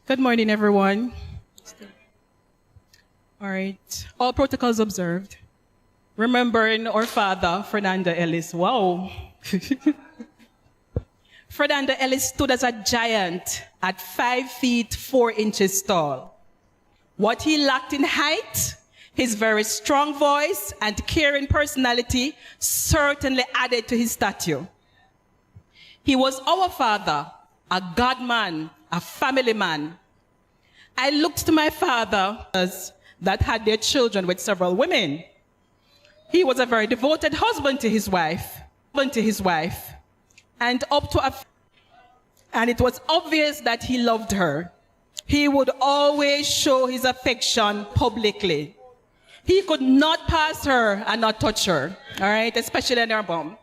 Good morning, everyone. All right. All protocols observed. Remembering our father, Fernando Ellis. Wow. Fernando Ellis stood as a giant at 5 feet 4 inches tall. What he lacked in height, his very strong voice and caring personality certainly added to his stature. He was our father, a God man, a family man. I looked to my father that had their children with several women. He was a very devoted husband to his wife, and it was obvious that he loved her. He would always show his affection publicly. He could not pass her and not touch her, all right, especially in her bum.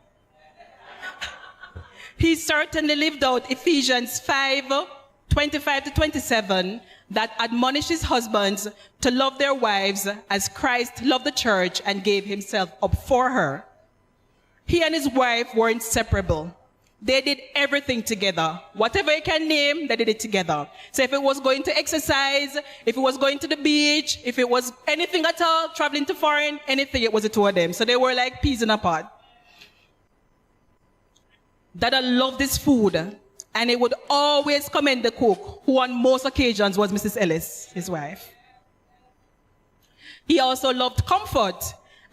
He certainly lived out Ephesians 5:25-27, that admonishes husbands to love their wives as Christ loved the church and gave himself up for her. He and his wife were inseparable. They did everything together. Whatever you can name, they did it together. So if it was going to exercise, if it was going to the beach, if it was anything at all, traveling to foreign, anything, it was the two of them. So they were like peas in a pod. Dada loved his food, and he would always commend the cook, who on most occasions was Mrs. Ellis, his wife. He also loved comfort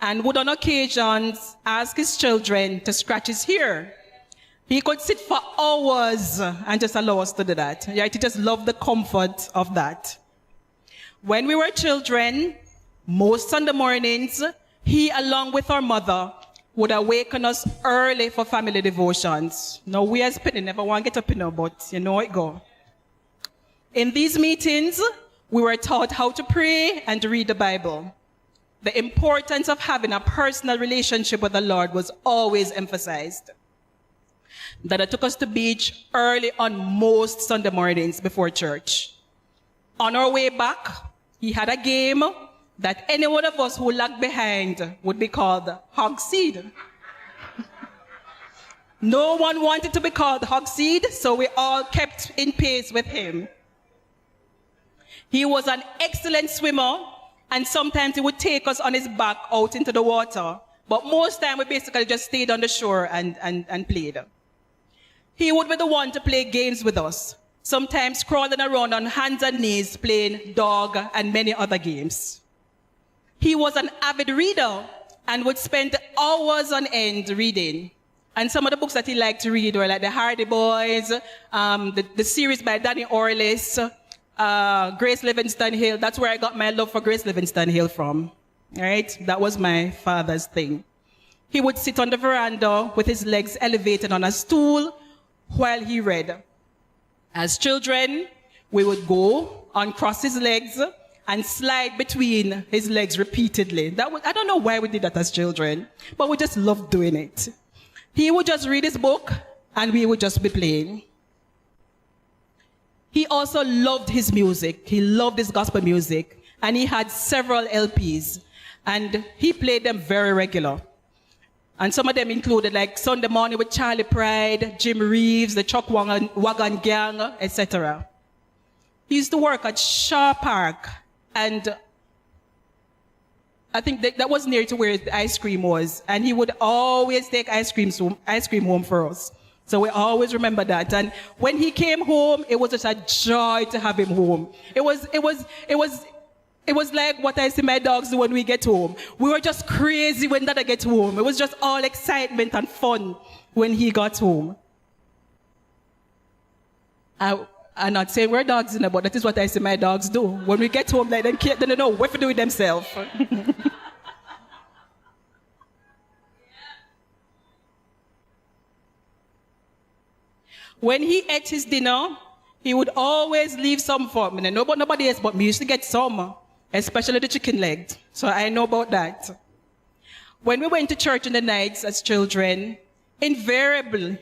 and would on occasions ask his children to scratch his hair. He could sit for hours and just allow us to do that. Right? He just loved the comfort of that. When we were children, most Sunday mornings, he, along with our mother, would awaken us early for family devotions. Now, we as Penny never want to get up in her, but you know it go. In these meetings, we were taught how to pray and read the Bible. The importance of having a personal relationship with the Lord was always emphasized. Dada took us to beach early on most Sunday mornings before church. On our way back, he had a game that any one of us who lagged behind would be called hog seed. No one wanted to be called hog seed, so we all kept in pace with him. He was an excellent swimmer, and sometimes he would take us on his back out into the water. But most time we basically just stayed on the shore and played. He would be the one to play games with us, sometimes crawling around on hands and knees playing dog and many other games. He was an avid reader and would spend hours on end reading. And some of the books that he liked to read were like the Hardy Boys, the series by Danny Orlis, Grace Livingston Hill. That's where I got my love for Grace Livingston Hill from. All right? That was my father's thing. He would sit on the veranda with his legs elevated on a stool while he read. As children, we would go uncross his legs and slide between his legs repeatedly. I don't know why we did that as children, but we just loved doing it. He would just read his book, and we would just be playing. He also loved his music. He loved his gospel music, and he had several LPs, and he played them very regular. And some of them included like Sunday Morning with Charlie Pride, Jim Reeves, the Chuck Wagon Gang, etc. He used to work at Shaw Park, and I think that was near to where the ice cream was. And he would always take ice cream home for us. So we always remember that. And when he came home, it was just a joy to have him home. It was like what I see my dogs do when we get home. We were just crazy when Dada gets home. It was just all excitement and fun when he got home. I'm not saying we're dogs, but that is what I see my dogs do. When we get home, like, they don't know what to do with themselves. When he ate his dinner, he would always leave some for me. Nobody else but me used to get some, especially the chicken leg. So I know about that. When we went to church in the nights as children, invariably,